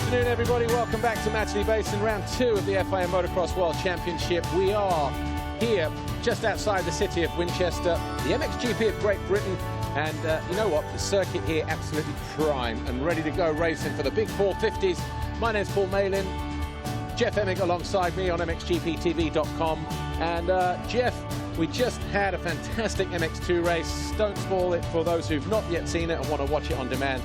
afternoon, everybody. Welcome back to Matchley Basin, round 2 of the FIM Motocross World Championship. We are here just outside the city of Winchester, the MXGP of Great Britain. And you know what? The circuit here absolutely prime and ready to go racing for the big 450s. My name's Paul Malin. Jeff Emig alongside me on MXGPTV.com. And Jeff, we just had a fantastic MX2 race. Don't spoil it for those who've not yet seen it and want to watch it on demand.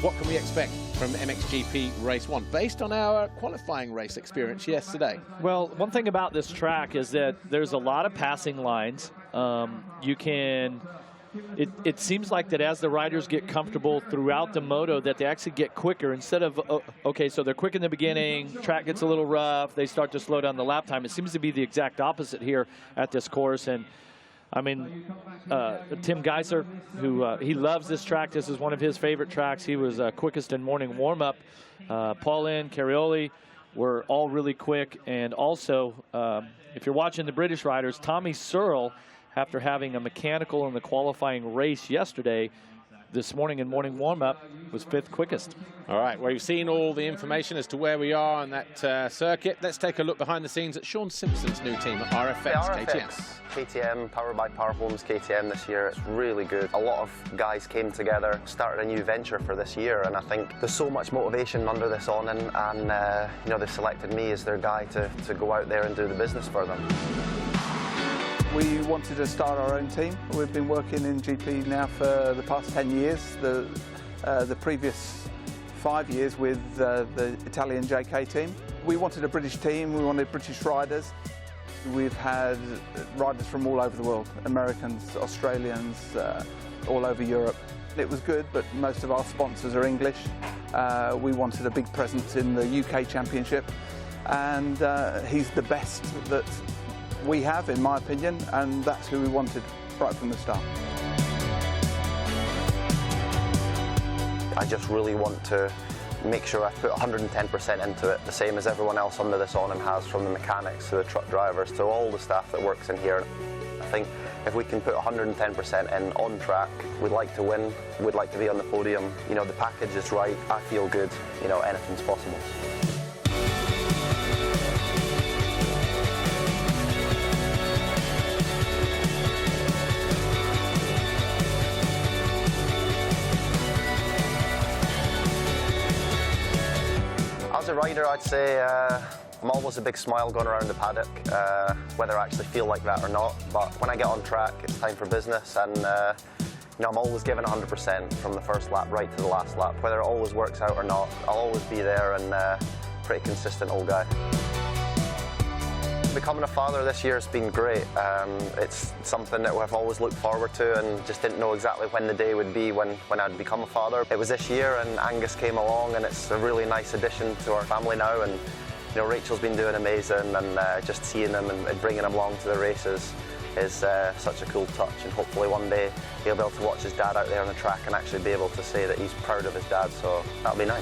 What can we expect from MXGP Race 1, based on our qualifying race experience yesterday? Well, one thing about this track is that there's a lot of passing lines. It seems like that as the riders get comfortable throughout the moto, that they actually get quicker instead of, okay, so they're quick in the beginning, track gets a little rough, they start to slow down the lap time. It seems to be the exact opposite here at this course. And I mean, Tim Gasjer, who he loves this track. This is one of his favorite tracks. He was quickest in morning warm-up. Paulin, Cairoli were all really quick. And also, if you're watching the British riders, Tommy Searle, after having a mechanical in the qualifying race yesterday, this morning in morning warm-up was 5th quickest. All right, well, you've seen all the information as to where we are on that circuit. Let's take a look behind the scenes at Sean Simpson's new team at RFX, KTM. KTM, powered by Power Homes KTM this year. It's really good. A lot of guys came together, started a new venture for this year, and I think there's so much motivation under this awning, and you know, they selected me as their guy to go out there and do the business for them. We wanted to start our own team. We've been working in GP now for the past 10 years. The previous 5 years with the Italian JK team. We wanted a British team, we wanted British riders. We've had riders from all over the world, Americans, Australians, all over Europe. It was good, but most of our sponsors are English. We wanted a big presence in the UK Championship, and he's the best that we have, in my opinion, and that's who we wanted right from the start. I just really want to make sure I put 110% into it, the same as everyone else under this awning has, from the mechanics to the truck drivers to all the staff that works in here. I think if we can put 110% in on track, we'd like to win, we'd like to be on the podium. You know, the package is right, I feel good, you know, anything's possible. As a rider, I'd say I'm always a big smile going around the paddock, whether I actually feel like that or not. But when I get on track, it's time for business, and you know, I'm always giving 100% from the first lap right to the last lap. Whether it always works out or not, I'll always be there, and pretty consistent old guy. Becoming a father this year has been great. It's something that I've always looked forward to, and just didn't know exactly when the day would be when I'd become a father. It was this year, and Angus came along, and it's a really nice addition to our family now. And you know, Rachel's been doing amazing, and just seeing him and bringing him along to the races is such a cool touch. And hopefully one day he'll be able to watch his dad out there on the track and actually be able to say that he's proud of his dad. So that'll be nice.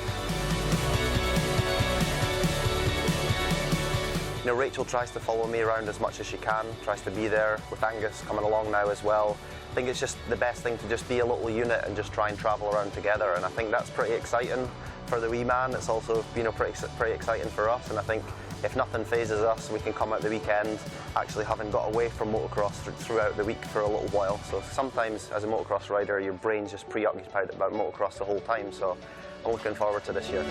You know, Rachel tries to follow me around as much as she can, tries to be there with Angus coming along now as well. I think it's just the best thing to just be a little unit and just try and travel around together, and I think that's pretty exciting for the wee man. It's also, you know, pretty exciting for us, and I think if nothing phases us, we can come out the weekend actually having got away from motocross throughout the week for a little while. So sometimes as a motocross rider, your brain's just preoccupied about motocross the whole time, so I'm looking forward to this year.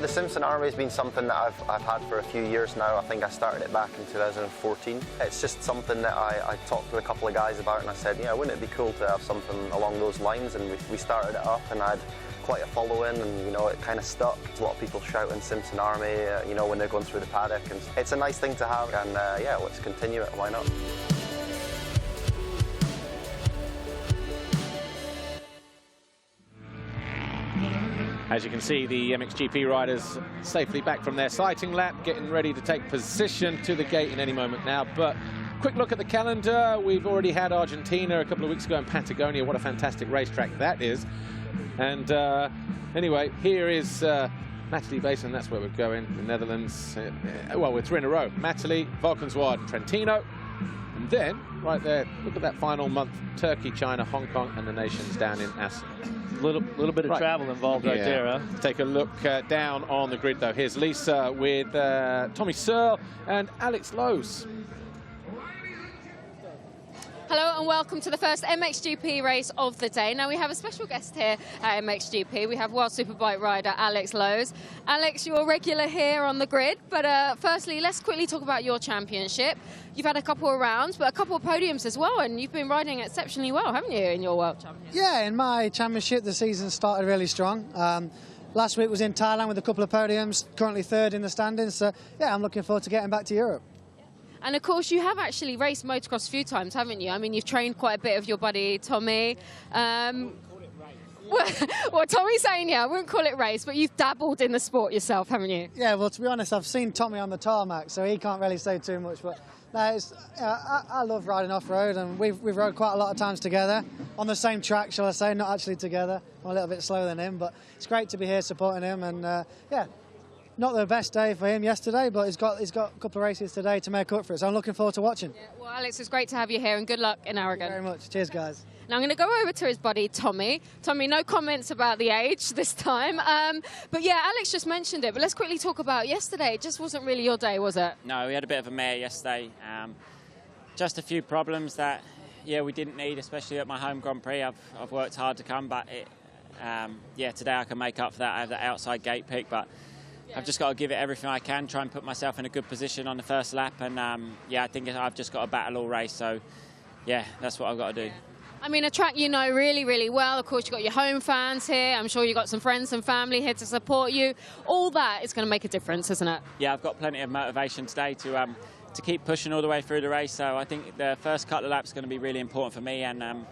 The Simpson Army has been something that I've had for a few years now. I think I started it back in 2014. It's just something that I talked to a couple of guys about, and I said, you know, wouldn't it be cool to have something along those lines? And we started it up, and I had quite a following, and you know, it kind of stuck. A lot of people shouting Simpson Army, you know, when they're going through the paddock, and it's a nice thing to have. And yeah, let's continue it. Why not? As you can see, the MXGP riders safely back from their sighting lap, getting ready to take position to the gate in any moment now. But quick look at the calendar. We've already had Argentina a couple of weeks ago in Patagonia. What a fantastic racetrack that is. And anyway, here is Matchley Basin. That's where we're going, the Netherlands. Well, we're 3 in a row. Matchley, Valkenswaard, Trentino. And then, right there, look at that final month, Turkey, China, Hong Kong, and the nations down in Assen. Little bit of travel involved right there, huh? Take a look down on the grid, though. Here's Lisa with Tommy Searle and Alex Lowe's. Hello and welcome to the first MXGP race of the day. Now we have a special guest here at MXGP. We have World Superbike rider Alex Lowe's. Alex, you're a regular here on the grid, but firstly, let's quickly talk about your championship. You've had a couple of rounds, but a couple of podiums as well, and you've been riding exceptionally well, haven't you, in your World Championship? Yeah, in my championship, the season started really strong. Last week was in Thailand with a couple of podiums, currently third in the standings, so yeah, I'm looking forward to getting back to Europe. And of course, you have actually raced motocross a few times, haven't you? I mean, you've trained quite a bit of your buddy, Tommy. Well, Tommy's saying, yeah, I wouldn't call it race, but you've dabbled in the sport yourself, haven't you? Yeah, well, to be honest, I've seen Tommy on the tarmac, so he can't really say too much. But no, I love riding off-road, and we've rode quite a lot of times together on the same track, shall I say, not actually together. I'm a little bit slower than him, but it's great to be here supporting him, and yeah. Not the best day for him yesterday, but he's got a couple of races today to make up for it, so I'm looking forward to watching. Yeah, well, Alex, it's great to have you here, and good luck in Aragon. Thank you very much. Cheers, guys. Now I'm going to go over to his buddy, Tommy. Tommy, no comments about the age this time. But yeah, Alex just mentioned it, but let's quickly talk about yesterday. It just wasn't really your day, was it? No, we had a bit of a mare yesterday. Just a few problems that, yeah, we didn't need, especially at my home Grand Prix. I've worked hard to come, but yeah, today I can make up for that. I have that outside gate pick, but I've just got to give it everything I can, try and put myself in a good position on the first lap, and yeah, I think I've just got to battle all race, so yeah, that's what I've got to do. I mean, a track you know really, really well. Of course, you've got your home fans here. I'm sure you've got some friends and family here to support you. All that is going to make a difference, isn't it? Yeah, I've got plenty of motivation today to keep pushing all the way through the race, so I think the first couple of laps is going to be really important for me, and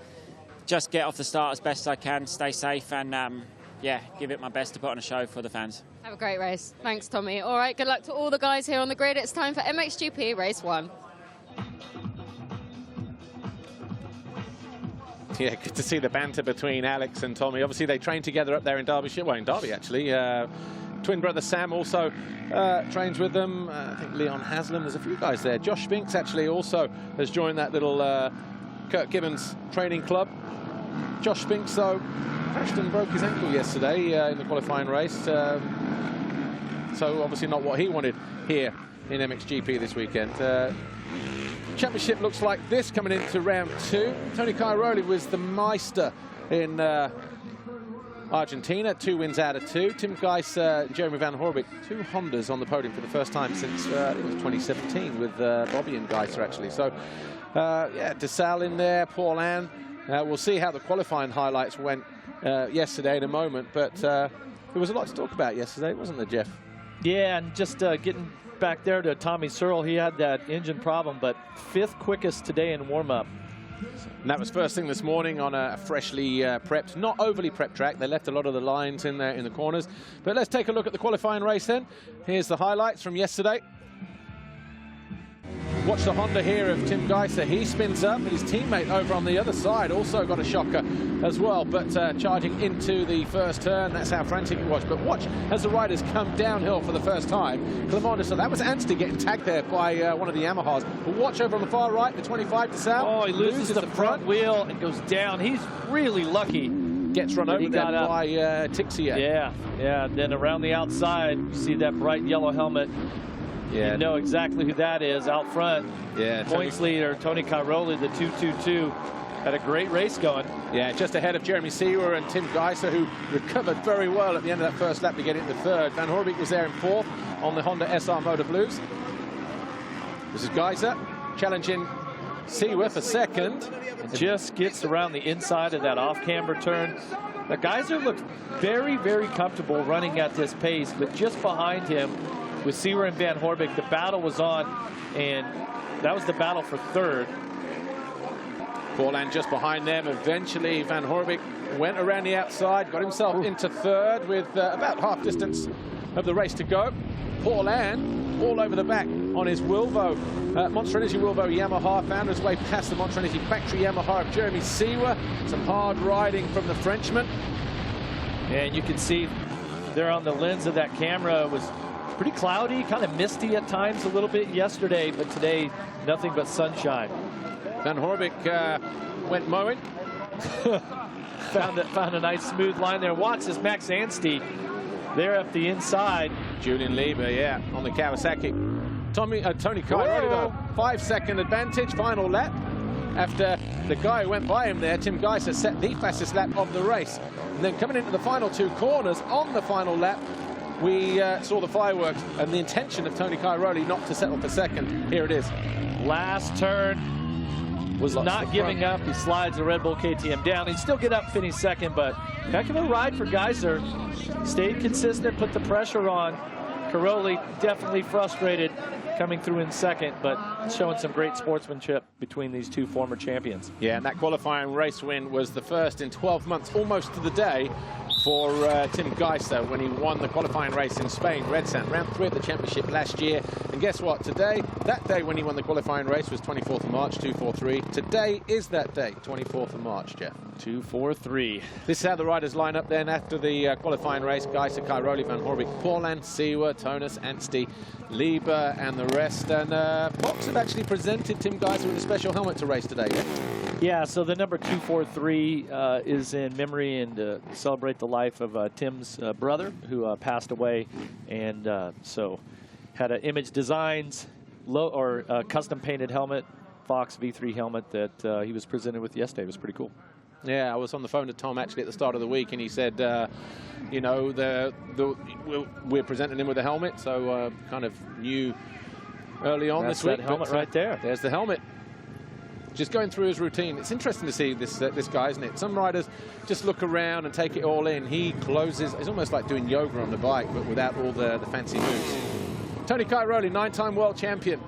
just get off the start as best as I can, stay safe, and yeah, give it my best to put on a show for the fans. Have a great race. Thanks, Tommy. All right, good luck to all the guys here on the grid. It's time for MXGP Race 1. Yeah, good to see the banter between Alex and Tommy. Obviously, they train together up there in Derbyshire. Well, in Derby, actually. Twin brother Sam also trains with them. I think Leon Haslam. There's a few guys there. Josh Spinks, actually, also has joined that little Kurt Gibbons training club. Josh Spinks, though, crashed and broke his ankle yesterday in the qualifying race. So obviously not what he wanted here in MXGP this weekend. Championship looks like this coming into round 2. Tony Cairoli was the Meister in Argentina, 2 wins out of 2. Tim Gajser and Jeremy Van Horbik, 2 Hondas on the podium for the first time since it was 2017 with Bobby and Gajser, actually. So yeah, Desalle in there, Paulin. We'll see how the qualifying highlights went yesterday in a moment, but there was a lot to talk about yesterday, wasn't there, Jeff? Yeah, and just getting back there to Tommy Searle, he had that engine problem, but 5th quickest today in warm-up. And that was first thing this morning on a freshly prepped, not overly prepped track. They left a lot of the lines in there in the corners. But let's take a look at the qualifying race then. Here's the highlights from yesterday. Watch the Honda here of Tim Gasjer. He spins up. His teammate over on the other side also got a shocker as well, but charging into the first turn. That's how frantic it was. But watch as the riders come downhill for the first time. Clement, so that was Anstey getting tagged there by one of the Yamahas. But watch over on the far right, the 25 Desalle. Oh, he loses the front wheel and goes down. He's really lucky. Gets run over there by Tixier. Yeah, yeah. Then around the outside, you see that bright yellow helmet. Yeah, you know exactly who that is out front. Yeah, points leader Tony Cairoli, the 222, had a great race going. Yeah, just ahead of Jeremy Seawer and Tim Gajser, who recovered very well at the end of that first lap to get into 3rd. Van Horbik was there in 4th on the Honda SR Motor Blues. This is Gajser challenging Seawer for 2nd. Just gets around the inside of that off-camber turn. The Gajser looked very, very comfortable running at this pace, but just behind him with Seawer and Van Horbik, the battle was on, and that was the battle for 3rd. Paulin just behind them. Eventually, Van Horbik went around the outside, got himself into 3rd with about half distance of the race to go. Paulin all over the back on his Wilvo, Monster Energy Wilvo Yamaha, found his way past the Monster Energy factory Yamaha of Jeremy Seawer. Some hard riding from the Frenchman. And you can see there on the lens of that camera, it was pretty cloudy, kind of misty at times a little bit yesterday, but today nothing but sunshine. Van Horbik went mowing. found a nice smooth line there. Watch this, Max Anstey there up the inside. Julian Lieber, yeah, on the Kawasaki. Tony Cairoli, though, 5-second advantage, final lap. After the guy who went by him there, Tim Gasjer, set the fastest lap of the race. And then coming into the final 2 corners on the final lap, we saw the fireworks and the intention of Tony Cairoli not to settle for second. Here it is. Last turn was not giving up. He slides the Red Bull KTM down. He'd still get up, finish second, but heck of a ride for Gajser. Stayed consistent, put the pressure on. Cairoli definitely frustrated coming through in second, but showing some great sportsmanship between these 2 former champions. Yeah, and that qualifying race win was the first in 12 months, almost to the day, for Tim Gasjer when he won the qualifying race in Spain, Red Sand, round 3 of the championship last year. And guess what? Today, that day when he won the qualifying race was 24th of March, 243. Today is that day, 24th of March, Jeff. 243. This is how the riders line up then after the qualifying race. Gajser, Cairoli, Van Hoorbeek, Paulin, Seewer, Tonus, Anstey, Lieber, and the rest. And Fox have actually presented Tim Gasjer with a special helmet to race today. Yeah, so the number 243 is in memory and to celebrate the life of Tim's brother who passed away. And so had an Image Designs custom painted helmet, Fox V3 helmet that he was presented with yesterday. It was pretty cool. Yeah, I was on the phone to Tom actually at the start of the week, and he said, you know, we're presenting him with a helmet, so kind of knew early on this week. That helmet right there. There's the helmet. Just going through his routine. It's interesting to see this guy, isn't it? Some riders just look around and take it all in. He closes. It's almost like doing yoga on the bike, but without all the fancy moves. Tony Cairoli, 9-time world champion.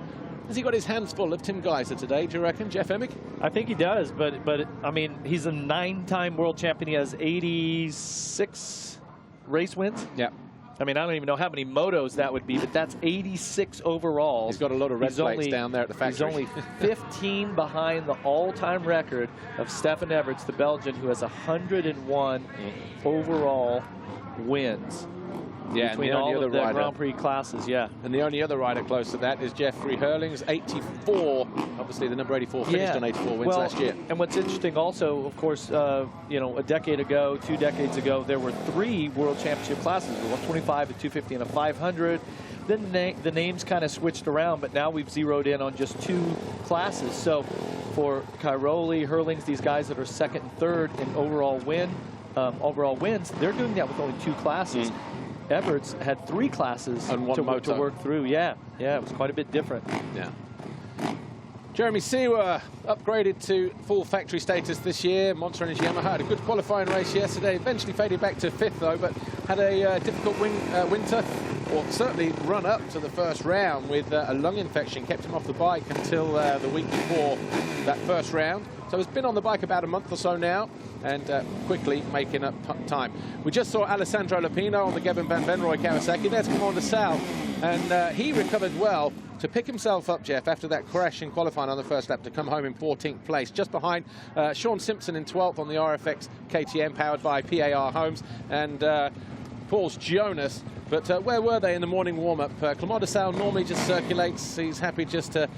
Has he got his hands full of Tim Gasjer today, do you reckon, Jeff Emig? I think he does, but I mean, he's a 9-time world champion. He has 86 race wins. Yeah. I mean, I don't even know how many motos that would be, but that's 86 overall. He's got a lot of red plates down there at the factory. He's only 15 behind the all-time record of Stefan Everts, the Belgian, who has 101 overall wins. Yeah, between all of the Grand Prix classes, yeah. And the only other rider close to that is Jeffrey Hurlings, 84. Obviously, the number 84 finished on 84 wins last year. And what's interesting also, of course, you know, a decade ago, 2 decades ago, there were 3 World Championship classes, a 125, a 250, and a 500. Then the names kind of switched around, but now we've zeroed in on just 2 classes. So for Cairoli, Hurlings, these guys that are 2nd and 3rd in overall wins, they're doing that with only 2 classes. Everts had 3 classes to work through. Yeah, it was quite a bit different. Yeah. Jeremy Seewer upgraded to full factory status this year. Monster Energy Yamaha had a good qualifying race yesterday. Eventually faded back to 5th though, but had a difficult winter, or certainly run up to the first round with a lung infection. Kept him off the bike until the week before that first round. So he's been on the bike about a month or so now, and quickly making up time. We just saw Alessandro Lupino on the Gavin Van Venrooy Kawasaki. There's Clement Desalle, and he recovered well to pick himself up, Jeff, after that crash in qualifying on the first lap to come home in 14th place, just behind Sean Simpson in 12th on the RFX KTM powered by PAR Homes, and Paul's Jonas. But where were they in the morning warm-up? Clement Desalle normally just circulates. He's happy just to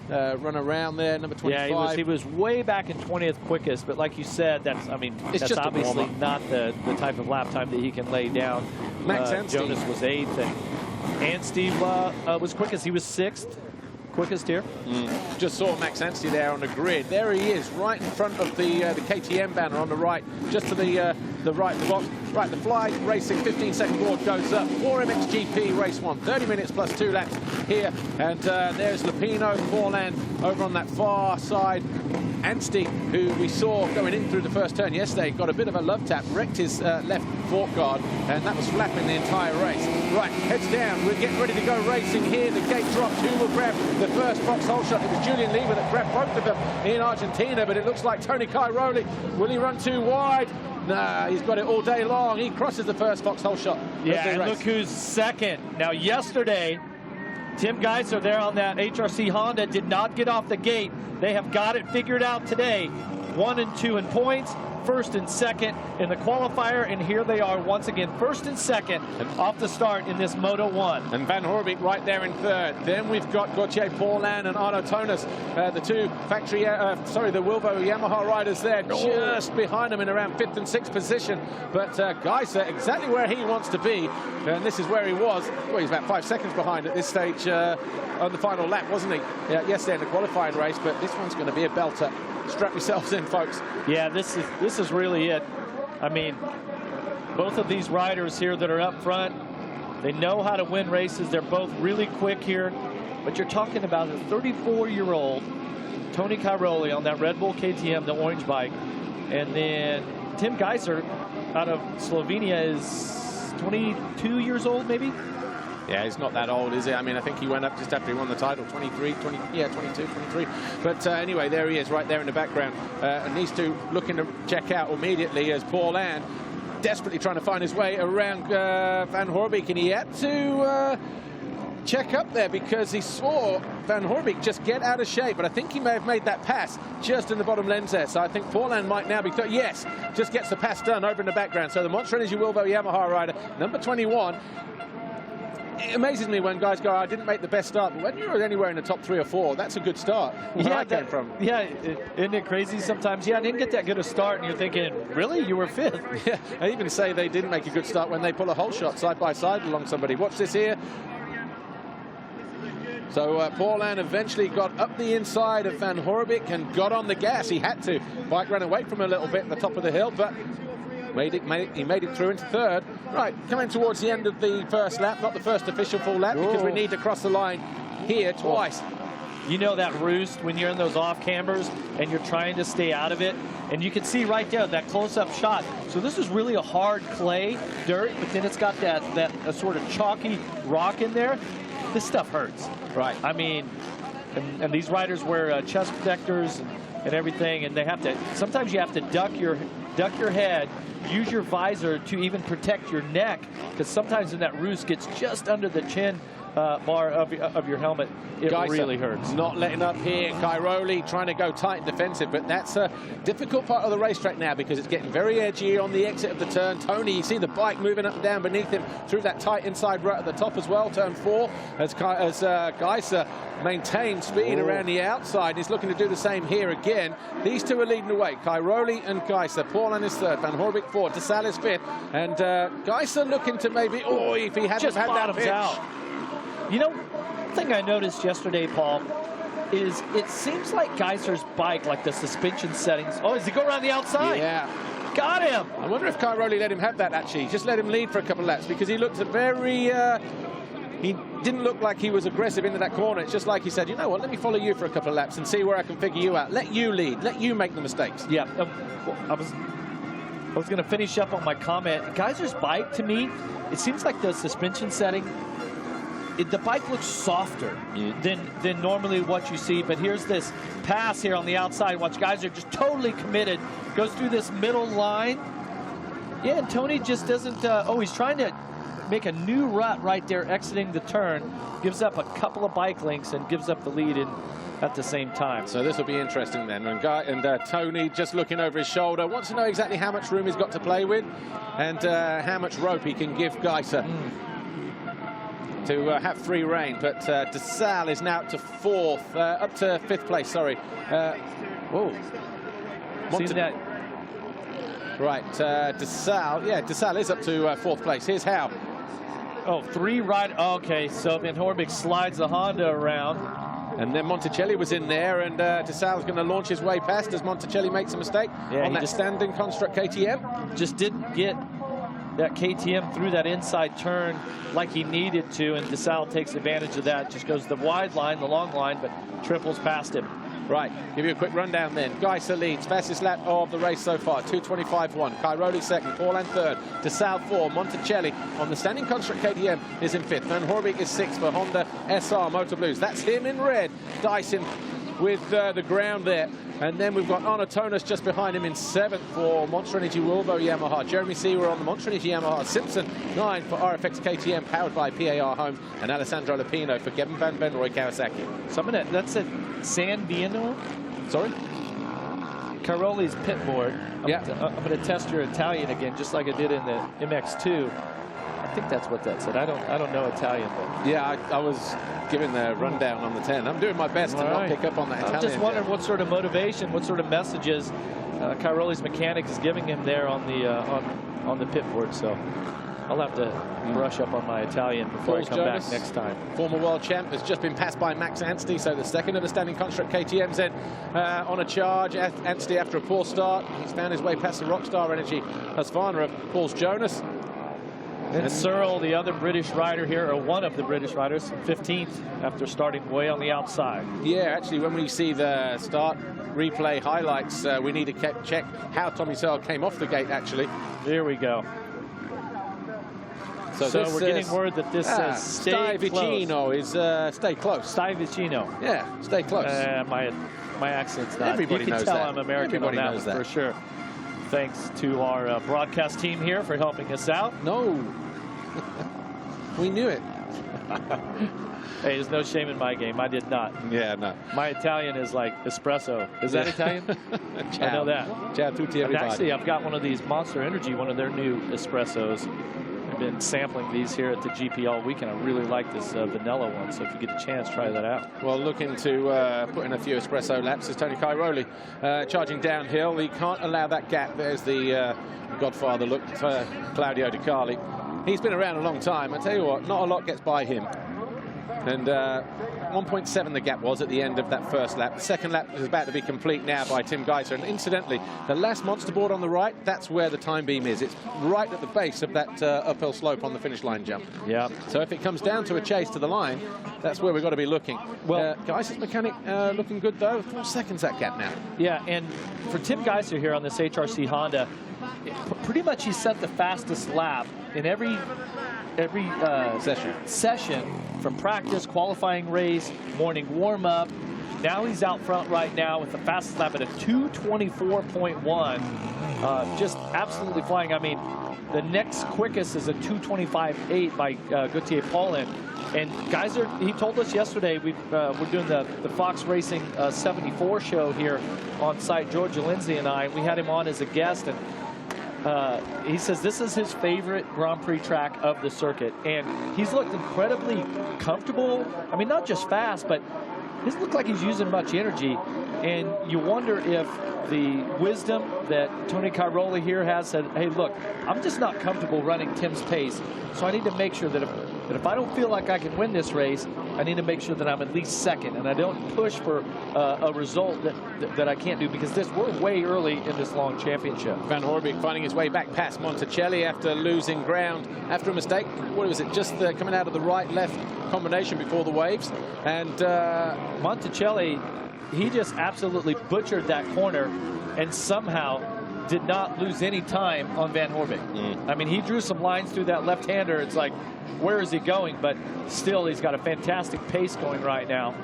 run around there, number 25. Yeah, he was way back in 20th quickest, but like you said, that's just obviously not the type of lap time that he can lay down. Max Anstey. Jonas was 8th, and Anstey was quickest. He was 6th. Quickest here. Just saw Max Anstey there on the grid. There he is, right in front of the KTM banner on the right, just to the right of the box. Right, the Fly Racing 15-second board goes up for MXGP race 1. 30 minutes plus 2 laps here. And there's Lupino, Paulin over on that far side. Anstey, who we saw going in through the first turn yesterday, got a bit of a love tap, wrecked his left fork guard, and that was flapping the entire race. Right, heads down. We're getting ready to go racing here. The gate dropped. Who will grab the first FOX Holeshot? It was Julian Lieber that grabbed both of them in Argentina, but it looks like Tony Cairoli. Will he run too wide? Nah, he's got it all day long. He crosses the first FOX Holeshot. Yeah, and look who's 2nd. Now, yesterday, Tim Gasjer there on that HRC Honda did not get off the gate. They have got it figured out today. 1 and 2 in points, first and second in the qualifier, and here they are once again, first and second off the start in this Moto 1. And Van Hoorbeek right there in third. Then we've got Gautier Paulin and Arno Tonis, the two the Wilbo Yamaha riders there, just behind them in around 5th and 6th position. But Gajser exactly where he wants to be, and this is where he was. Well, he's about 5 seconds behind at this stage on the final lap, wasn't he? Yeah, yesterday in the qualifying race, but this one's going to be a belter. Strap yourselves in, folks. Yeah, this is really it. I mean, both of these riders here that are up front, they know how to win races. They're both really quick here. But you're talking about a 34-year-old Tony Cairoli on that Red Bull KTM, the orange bike. And then Tim Gasjer out of Slovenia is 22 years old, maybe? Yeah, he's not that old, is he? I mean, I think he went up just after he won the title, 22, 23. But anyway, there he is right there in the background. And these two looking to check out immediately as Paulin desperately trying to find his way around Van Hoorbeek, and he had to check up there because he saw Van Hoorbeek just get out of shape, but I think he may have made that pass just in the bottom lens there. So I think Paulin might now be yes, just gets the pass done over in the background. So the Monster Energy Wilbo Yamaha rider, number 21. It amazes me when guys go, I didn't make the best start, but when you're anywhere in the top 3 or 4, that's a good start. Where I came from. Yeah, isn't it crazy sometimes? Yeah, I didn't get that good a start, and you're thinking, really? You were 5th? Yeah, I even say they didn't make a good start when they pull a hole shot side by side along somebody. Watch this here. So Paulin eventually got up the inside of Van Hoorbeek and got on the gas. He had to. Bike ran away from him a little bit at the top of the hill, but he made it through into third. Right, coming towards the end of the first lap, not the first official full lap, because we need to cross the line here twice. You know that roost when you're in those off cambers and you're trying to stay out of it, and you can see right there that close-up shot. So this is really a hard clay dirt, but then it's got that sort of chalky rock in there. This stuff hurts. Right. I mean, and these riders wear chest protectors and everything, and they have to. Sometimes you have to duck your head, use your visor to even protect your neck, because sometimes when that roost gets just under the chin bar of your helmet, it Gajser really hurts. Not letting up here. Cairoli trying to go tight and defensive, but that's a difficult part of the racetrack now because it's getting very edgy on the exit of the turn. Tony, you see the bike moving up and down beneath him through that tight inside rut at the top as well, turn 4, as Gajser maintains speed around the outside. He's looking to do the same here again. These two are leading the way, Cairoli and Gajser. Paulin is third, Van Hoorbeek 4th, Desalle is 5th, and Gajser looking to maybe, if he hadn't had that pitch. Out. You know, one thing I noticed yesterday, Paul, is it seems like Gajser's bike, like the suspension settings. Oh, does he go around the outside? Yeah. Got him. I wonder if Cairoli let him have that, actually. Just let him lead for a couple of laps because he looked very... he didn't look like he was aggressive into that corner. It's just like he said, you know what, let me follow you for a couple of laps and see where I can figure you out. Let you lead. Let you make the mistakes. Yeah. I was going to finish up on my comment. Gajser's bike, to me, it seems like the suspension setting, the bike looks softer than normally what you see. But here's this pass here on the outside. Watch Gajser just totally committed. Goes through this middle line. Yeah, and Tony just doesn't... he's trying to make a new rut right there exiting the turn. Gives up a couple of bike lengths and gives up the lead at the same time. So this will be interesting then. And Tony just looking over his shoulder. Wants to know exactly how much room he's got to play with and how much rope he can give Gajser. To have free reign, but Desalle is now up to 4th, up to 5th place, sorry. Seen that. Right, Desalle is up to 4th place. Here's how. 3 right. Okay, so Van Hoorbeek slides the Honda around. And then Monticelli was in there, and Desalle's going to launch his way past as Monticelli makes a mistake on that standing construct KTM. Just didn't get that KTM through that inside turn like he needed to, and Desalle takes advantage of that. Just goes the wide line, the long line, but triples past him. Right, give you a quick rundown then. Gajser leads, fastest lap of the race so far, 2:25.1. Cairoli 2nd, Paulin 3rd, Desalle 4, Monticelli on the standing construct KTM is in 5th. Van Hoorbeek is 6th for Honda SR Motor Blues. That's him in red, dicing with the ground there. And then we've got Arno Tonis just behind him in 7th for Monster Energy Wilbo Yamaha. Jeremy Seawer on the Monster Energy Yamaha. Simpson 9 for RFX KTM, powered by PAR Homes. And Alessandro Lupino for Kevin Van Benroy Kawasaki. That's a San Viano? Sorry? Cairoli's pit board. I'm going to test your Italian again, just like I did in the MX2. I think that's what that said. I don't know Italian, but yeah, I was giving the rundown on the 10. I'm doing my best to not pick up on that Italian. I'm just wondering what sort of motivation, what sort of messages Cairoli's mechanic is giving him there on the pit board. So I'll have to brush up on my Italian before I come back next time. Former world champ, has just been passed by Max Anstey, so the second of the standing construct KTM's then on a charge. Anstey, after a poor start, he's found his way past the Rockstar Energy Husqvarna of Paul's Jonas. And Searle, the other British rider here, or one of the British riders, 15th after starting way on the outside. Yeah, actually, when we see the start replay highlights, we need to check how Tommy Searle came off the gate, actually. Here we go. So we're getting word that this says stay vicino close. Is stay close. Stay vicino. Yeah, stay close. My accent's not. Everybody you can knows tell that. I'm American Everybody on that knows one that. for sure. Thanks to our broadcast team here for helping us out. No. We knew it. Hey, there's no shame in my game. I did not. Yeah, no. My Italian is like espresso. Is that Italian? I know that. Ciao tutti, everybody. Actually, I've got one of these Monster Energy, one of their new espressos. I've been sampling these here at the GP all weekend. I really like this vanilla one, so if you get a chance, try that out. Well, looking to put in a few espresso laps is Tony Cairoli, charging downhill. He can't allow that gap. There's the Godfather look for Claudio Di Carli. He's been around a long time. I tell you what, not a lot gets by him. And 1.7 the gap was at the end of that first lap. The second lap is about to be complete now by Tim Gasjer. And incidentally, the last monster board on the right, that's where the time beam is. It's right at the base of that uphill slope on the finish line jump. Yeah. So if it comes down to a chase to the line, that's where we've got to be looking. Well, Gajser's mechanic looking good, though. 4 seconds that gap now. Yeah, and for Tim Gasjer here on this HRC Honda, pretty much he set the fastest lap in every session from practice, qualifying race, morning warm-up. Now he's out front right now with the fastest lap at a 2:24.1. Just absolutely flying. I mean, the next quickest is a 2:25.8 by Gautier Paulin. And Gajser, he told us yesterday, we're doing the Fox Racing 74 show here on site, Georgia Lindsay and I. We had him on as a guest, and he says this is his favorite Grand Prix track of the circuit, and he's looked incredibly comfortable. I mean, not just fast, but he doesn't look like he's using much energy, and you wonder if the wisdom that Tony Cairoli here has said, hey, look, I'm just not comfortable running Tim's pace, so I need to make sure that if I don't feel like I can win this race, I need to make sure that I'm at least second, and I don't push for a result that I can't do, because we're way early in this long championship. Van Hoorbeek finding his way back past Monticelli after losing ground after a mistake. What was it? Just coming out of the right-left combination before the waves. And Monticelli, he just absolutely butchered that corner and somehow did not lose any time on Van Hoorbeek. I mean, he drew some lines through that left-hander. It's like, where is he going? But still, he's got a fantastic pace going right now.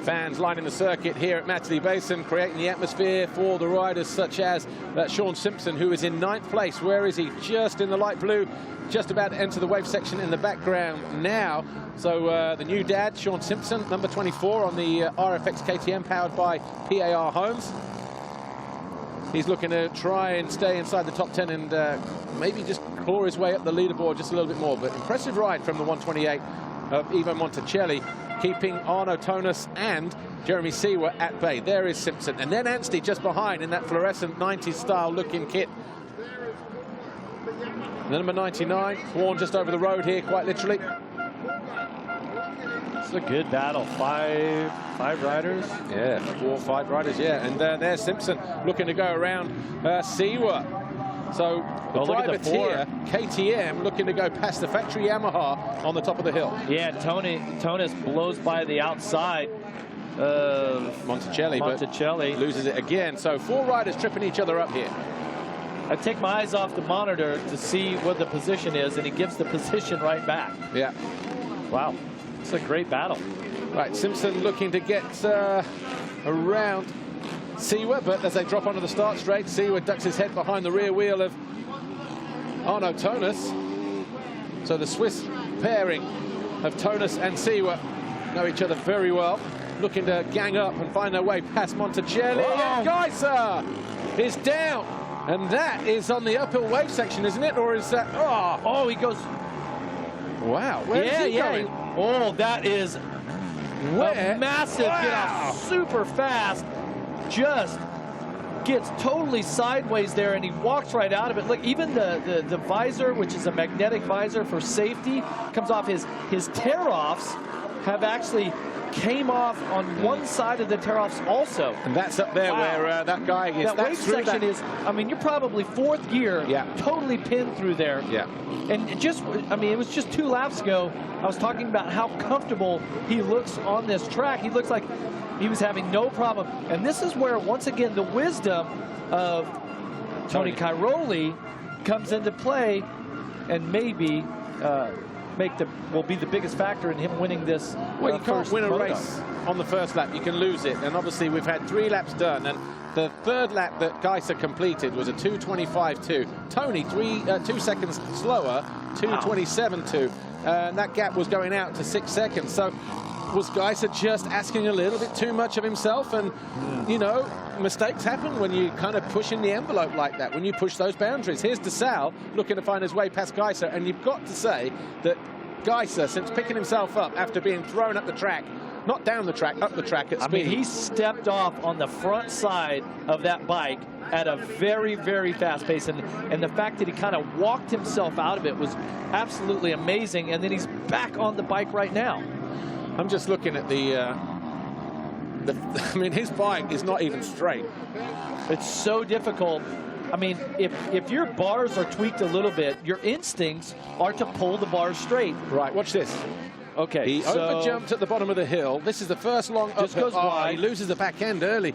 Fans lining the circuit here at Matterley Basin, creating the atmosphere for the riders such as Sean Simpson, who is in 9th place. Where is he? Just in the light blue, just about to enter the wave section in the background now. So the new dad, Sean Simpson, number 24 on the RFX KTM, powered by PAR Homes. He's looking to try and stay inside the top 10 and maybe just claw his way up the leaderboard just a little bit more. But impressive ride from the 128 of Ivo Monticelli, keeping Arno Tonas and Jeremy Seewer at bay. There is Simpson. And then Anstey just behind in that fluorescent 90s style looking kit. And number 99, worn just over the road here, quite literally. It's a good battle. Five riders. Yeah, 4 or 5 riders, yeah. And there's Simpson looking to go around Seewer. So the privateer, KTM, looking to go past the factory Yamaha on the top of the hill. Yeah, Tonas blows by the outside of Monticelli, but loses it again. So 4 riders tripping each other up here. I take my eyes off the monitor to see what the position is, and he gives the position right back. Yeah. Wow. It's a great battle. Right, Simpson looking to get around Seewer, but as they drop onto the start straight, Seewer ducks his head behind the rear wheel of Arno Tonas. So the Swiss pairing of Tonas and Seewer know each other very well. looking to gang up and find their way past Monticelli. And Gajser is down. And that is on the uphill wave section, isn't it? Or is that... Oh, he goes... Wow. Where is he going? Oh, that is a massive get off, super fast. Just gets totally sideways there, and he walks right out of it. Look, even the visor, which is a magnetic visor for safety, comes off. His tear-offs have actually came off on one side of the tear-offs also. And that's up there where that guy is. That wave section is, I mean, you're probably fourth gear, totally pinned through there. Yeah. And just, I mean, it was just 2 laps ago, I was talking about how comfortable he looks on this track. He looks like he was having no problem. And this is where, once again, the wisdom of Tony Cairoli comes into play, and maybe will be the biggest factor in him winning this. Well, you can't win a race on the first lap. You can lose it. And obviously, we've had 3 laps done. And the third lap that Gajser completed was a 2:25.2. Tony, 2 seconds slower, 2:27.2. And that gap was going out to 6 seconds. So was Gajser just asking a little bit too much of himself? And, you know, mistakes happen when you kind of push in the envelope like that, when you push those boundaries. Here's Desalle looking to find his way past Gajser. And you've got to say that Gajser, since picking himself up after being thrown up the track, not down the track, up the track at speed. I mean, he stepped off on the front side of that bike at a very, very fast pace. And the fact that he kind of walked himself out of it was absolutely amazing. And then he's back on the bike right now. I'm just looking at I mean, his bike is not even straight. It's so difficult. I mean, if your bars are tweaked a little bit, your instincts are to pull the bars straight. Right, watch this. Okay, he over-jumped at the bottom of the hill. This is the first long just goes wide. He loses the back end early.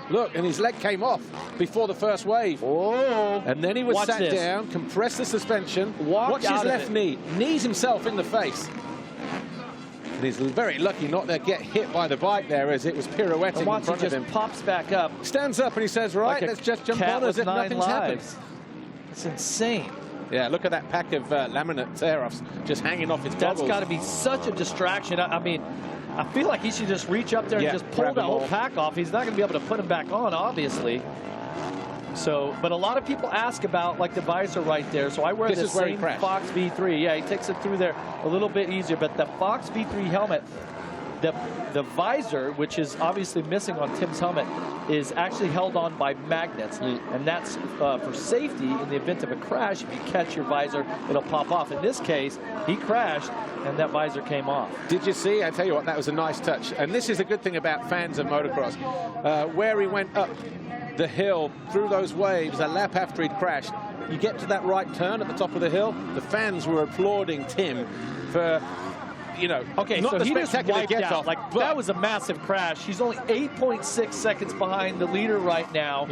Look, and his leg came off before the first wave. Oh. And then he was sat down, compressed the suspension, watch his left knee, knees himself in the face. And he's very lucky not to get hit by the bike there as it was pirouetting in front of him. Just pops back up. Stands up and he says, right, let's just jump on as if nothing's happened. It's insane. Yeah, look at that pack of laminate tear-offs just hanging off his goggles. That's got to be such a distraction. I mean, I feel like he should just reach up there and just pull the whole pack off. He's not going to be able to put him back on, obviously. So, but a lot of people ask about, like, the visor right there. So I wear the same Fox V3. Yeah, he takes it through there a little bit easier. But the Fox V3 helmet, the visor, which is obviously missing on Tim's helmet, is actually held on by magnets. And that's for safety in the event of a crash. If you catch your visor, it'll pop off. In this case, he crashed, and that visor came off. Did you see? I tell you what, that was a nice touch. And this is a good thing about fans of motocross. Where he went up the hill through those waves a lap after he'd crashed, you get to that right turn at the top of the hill, the fans were applauding Tim for, you know, okay, not so the he just spectacular get off. Like, that was a massive crash. He's only 8.6 seconds behind the leader right now.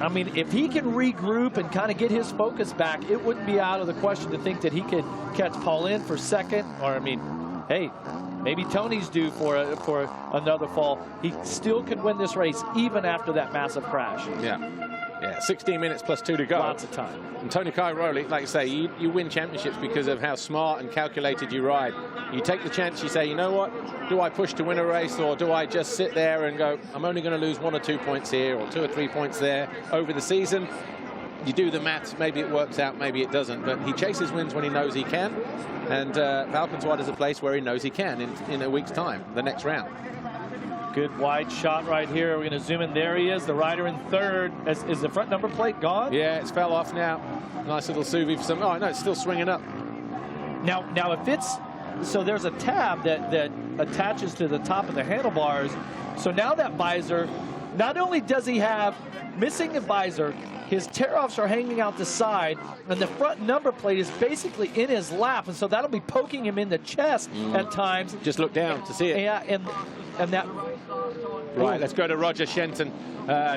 I mean, if he can regroup and kind of get his focus back, it wouldn't be out of the question to think that he could catch Paulin for second. Or, I mean, hey, maybe Tony's due for another fall. He still could win this race even after that massive crash. Yeah, 16 minutes plus 2 to go. Lots of time. And Tony Cairoli, like you say, you win championships because of how smart and calculated you ride. You take the chance, you say, you know what, do I push to win a race, or do I just sit there and go, I'm only going to lose 1 or 2 points here or 2 or 3 points there over the season? You do the maths, maybe it works out, maybe it doesn't, but he chases wins when he knows he can, and Valkenswaard is a place where he knows he can in a week's time, the next round. Good wide shot right here. We're going to zoom in. There he is, the rider in third. Is the front number plate gone? Yeah, it's fell off now. Nice little Suvi for some. Oh, no, it's still swinging up. Now if it's, so there's a tab that attaches to the top of the handlebars. So now that visor, not only does he have missing the visor, his tear-offs are hanging out the side, and the front number plate is basically in his lap, and so that'll be poking him in the chest at times. Just look down to see it. Yeah, and that. Right, let's go to Roger Shenton,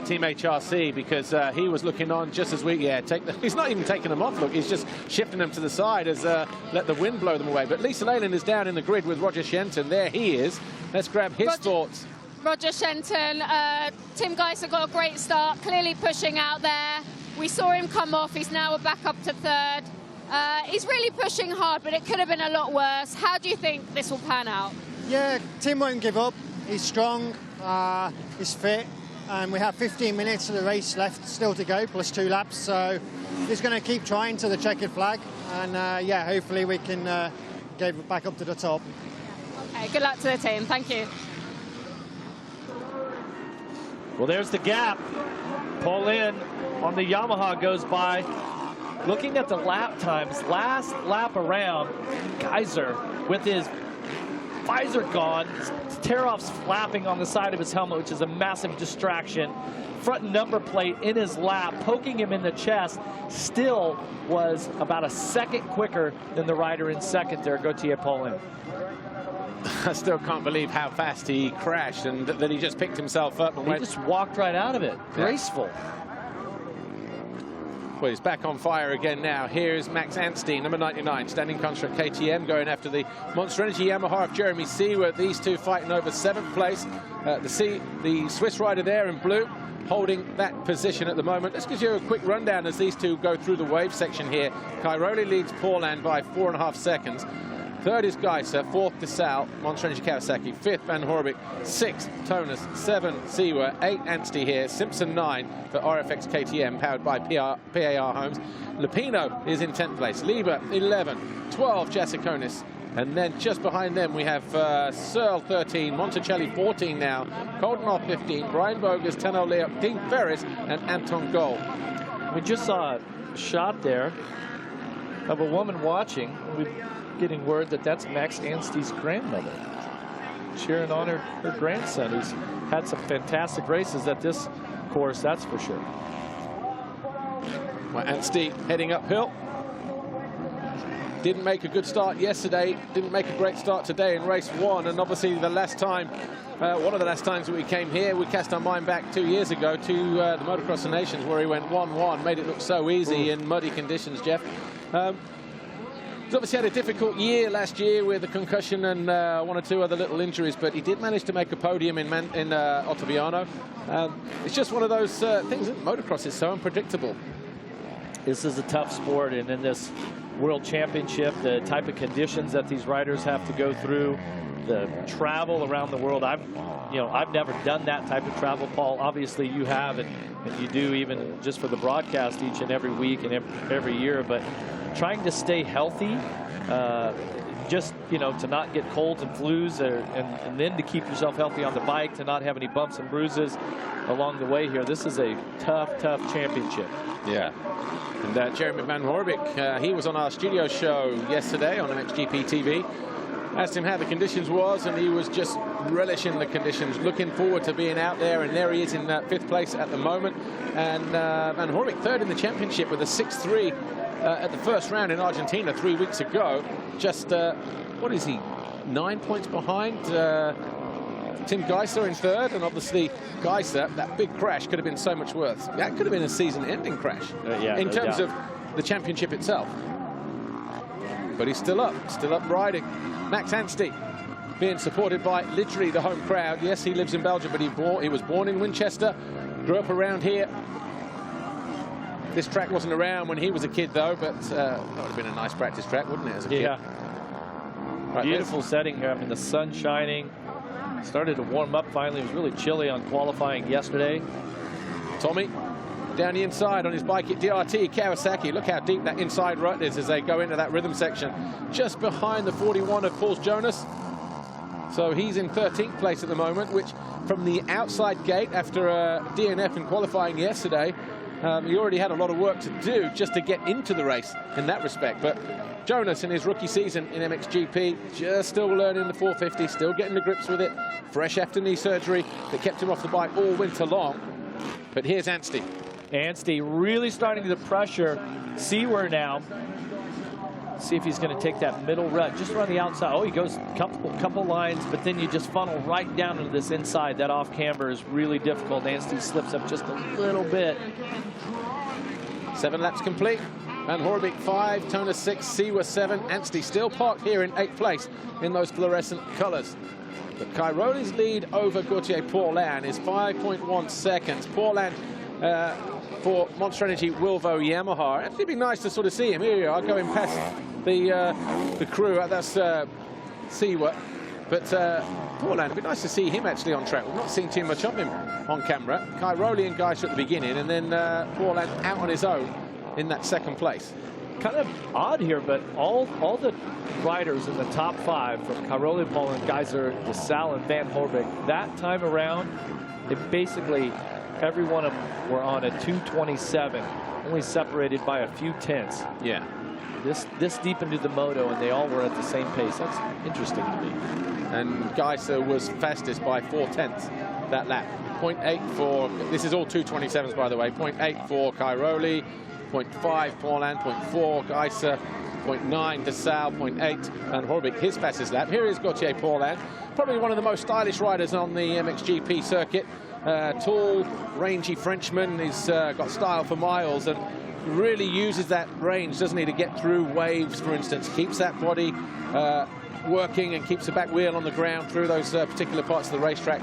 Team HRC, because he was looking on just as he's not even taking them off, look, he's just shifting them to the side as let the wind blow them away. But Lisa Leyland is down in the grid with Roger Shenton. There he is. Let's grab his thoughts. Roger Shenton, Tim Gajser got a great start, clearly pushing out there. We saw him come off, he's now back up to third. He's really pushing hard, but it could have been a lot worse. How do you think this will pan out? Yeah, Tim won't give up. He's strong, he's fit, and we have 15 minutes of the race left still to go, plus 2 laps. So he's going to keep trying to the checkered flag, and yeah, hopefully we can get it back up to the top. Okay, good luck to the team. Thank you. Well, there's the gap. Paulin on the Yamaha goes by. Looking at the lap times, last lap around, Gajser with his visor gone, tear-offs flapping on the side of his helmet, which is a massive distraction. Front number plate in his lap, poking him in the chest, still was about a second quicker than the rider in second there, Gautier Paulin. I still can't believe how fast he crashed and that he just picked himself up and he just walked right out of it. Graceful. Well, he's back on fire again now. Here's Max Anstey, number 99, standing construct KTM, going after the Monster Energy Yamaha of Jeremy Seewer. These two fighting over 7th place. The Swiss rider there in blue, holding that position at the moment. Let's give you a quick rundown as these two go through the wave section here. Cairoli leads Paulin by 4.5 seconds. 3rd is Gajser, 4th Desalle, Monster Energy Kawasaki, 5th Van Horbik, 6th Tonus, 7 Seewer, 8 Anstey here, Simpson 9 for RFX KTM powered by PAR Homes. Lupino is in 10th place, Lieber 11, 12 Jasikonis, and then just behind them we have Searle 13, Monticelli 14 now, Coldenhoff 15, Brian Bogus, Tenno Leo, Dean Ferris, and Anton Gold. We just saw a shot there of a woman watching. We're getting word that that's Max Anstey's grandmother, cheering on her grandson, who's had some fantastic races at this course, that's for sure. Well, Anstey heading uphill. Didn't make a good start yesterday, didn't make a great start today in race 1, and obviously the last time, one of the last times that we came here, we cast our mind back 2 years ago to the Motocross of Nations, where he went 1-1, made it look so easy in muddy conditions, Jeff. He's obviously had a difficult year last year with a concussion and 1 or 2 other little injuries, but he did manage to make a podium in Ottaviano. It's just one of those things that motocross is so unpredictable. This is a tough sport, and in this World Championship, the type of conditions that these riders have to go through, the travel around the world. I've never done that type of travel, Paul. Obviously, you have, and you do even just for the broadcast each and every week and every year. But trying to stay healthy, just to not get colds and flus, and then to keep yourself healthy on the bike, to not have any bumps and bruises along the way here. This is a tough championship. Yeah. And Jeremy Van Horbik, he was on our studio show yesterday on MXGP TV. Asked him how the conditions was, and he was just relishing the conditions, looking forward to being out there, and there he is in 5th place at the moment. And Van Horbik 3rd in the championship with a 6.3 at the first round in Argentina 3 weeks ago. Just, what is he, 9 points behind Tim Gasjer in 3rd, and obviously Gajser, that big crash could have been so much worse. That could have been a season-ending crash in terms of the championship itself. But he's still up riding. Max Anstey being supported by literally the home crowd. Yes, he lives in Belgium, but he was born in Winchester, grew up around here. This track wasn't around when he was a kid, though, but that would have been a nice practice track, wouldn't it, as a kid? Yeah. Right, beautiful setting here. I mean, the sun shining. Started to warm up finally. It was really chilly on qualifying yesterday. Tommy down the inside on his bike at DRT Kawasaki. Look how deep that inside rut is as they go into that rhythm section. Just behind the 41 of Paul Jonas. So he's in 13th place at the moment, which from the outside gate after DNF in qualifying yesterday, he already had a lot of work to do just to get into the race in that respect. But Jonas in his rookie season in MXGP, just still learning the 450, still getting the grips with it, fresh after knee surgery that kept him off the bike all winter long. But here's Anstey. Anstey really starting to pressure Seewer now. See if he's going to take that middle rut just around the outside. Oh, he goes a couple lines, but then you just funnel right down into this inside. That off camber is really difficult. Anstey slips up just a little bit. 7 laps complete. Van Horbik 5, Tonus 6, Seewer 7. Anstey still parked here in 8th place in those fluorescent colors. But Cairoli's lead over Gautier Paulin is 5.1 seconds. Paulin for Monster Energy Wilvo Yamaha. It'd be nice to sort of see him. Here you are going past the crew. That's Seewer. But Paulin, it'd be nice to see him actually on track. We've not seen too much of him on camera. Cairoli and Gajser at the beginning, and then Paulin out on his own in that second place. Kind of odd here, but all the riders in the top 5 from Cairoli, Paulin, Gajser, Desalle, and Van Horbeke, that time around, it basically every one of them were on a 2:27, only separated by a few tenths. Yeah. This deep into the moto, and they all were at the same pace. That's interesting to me. And Gajser was fastest by 4/10 that lap. 0.8 for, this is all 2:27s by the way, 0.8 for Cairoli, 0.5 Paulin, 0.4 Gajser, 0.9 Desalle, 0.8 Van Horbeke, his fastest lap. Here is Gautier Paulin, probably one of the most stylish riders on the MXGP circuit. Tall, rangy Frenchman. He's got style for miles and really uses that range, doesn't he, to get through waves, for instance. Keeps that body working and keeps the back wheel on the ground through those particular parts of the racetrack.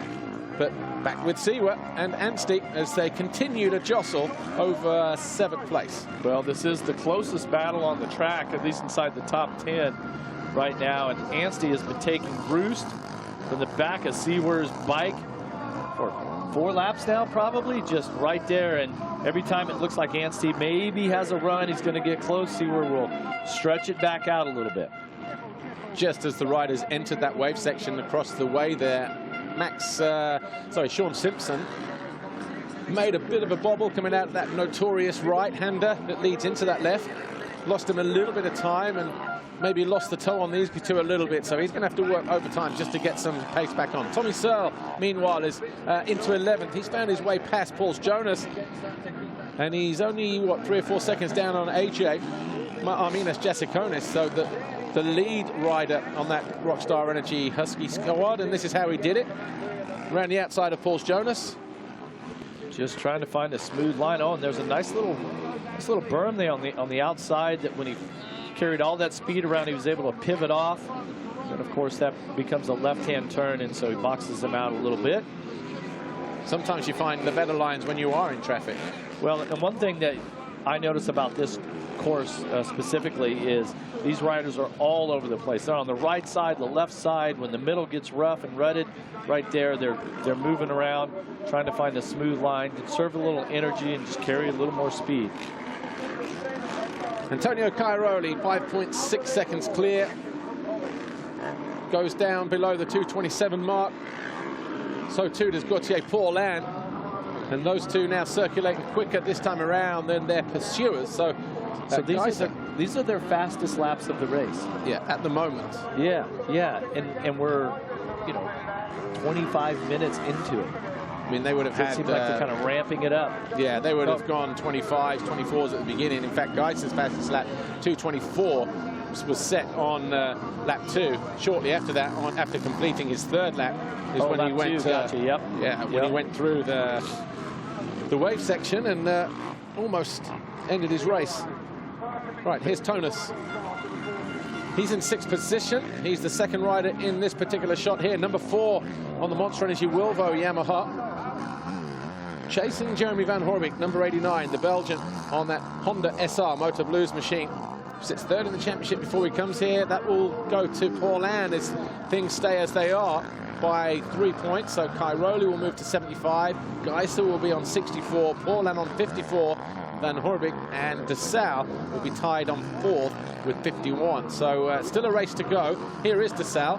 But back with Siwa and Anstey as they continue to jostle over 7th place. Well, this is the closest battle on the track, at least inside the top 10 right now. And Anstey has been taking roost from the back of Siwa's bike for 4 laps now, probably, just right there. And every time it looks like Anstey maybe has a run, he's going to get close. Siwa will stretch it back out a little bit. Just as the riders entered that wave section across the way there, Sean Simpson made a bit of a bobble coming out of that notorious right-hander that leads into that left. Lost him a little bit of time and maybe lost the toe on these two a little bit, so he's going to have to work overtime just to get some pace back on. Tommy Searle, meanwhile, is into 11th. He's found his way past Paul Jonas, and he's only, what, 3 or 4 seconds down on AJ. Arminas Jasikonis, so the lead rider on that Rockstar Energy Husky squad, and this is how he did it. Around the outside of Paul Jonas. Just trying to find a smooth line. Oh, and there's a nice little berm there on the outside that when he carried all that speed around, he was able to pivot off. And of course, that becomes a left-hand turn, and so he boxes him out a little bit. Sometimes you find the better lines when you are in traffic. Well, and one thing that I notice about this course specifically is these riders are all over the place. They're on the right side, the left side. When the middle gets rough and rutted, right there, they're moving around, trying to find a smooth line, conserve a little energy, and just carry a little more speed. Antonio Cairoli, 5.6 seconds clear. Goes down below the 2:27 mark. So too does Gautier Paulin. And those two now circulating quicker this time around than their pursuers. So these are their fastest laps of the race. Yeah, at the moment. Yeah, and we're 25 minutes into it. I mean, they would have had. It seems like they're kind of ramping it up. Yeah, they would have gone 25s, 24s at the beginning. In fact, Gajser's fastest lap, 2:24, was set on lap 2. Shortly after that, after completing his 3rd lap, is when he went. Gotcha, yep. Yeah, when he went through the wave section and almost ended his race. Right, here's Tonus. He's in 6th position. He's the 2nd rider in this particular shot here. Number 4 on the Monster Energy Wilvo Yamaha. Chasing Jeremy Van Horbeke, number 89, the Belgian on that Honda SR Motor Blues machine. Sits 3rd in the championship before he comes here. That will go to Paulin as things stay as they are by 3 points. So Cairoli will move to 75. Gajser will be on 64. Paulin on 54. Van Horbeke and Desalle will be tied on 4th with 51. So still a race to go. Here is Desalle.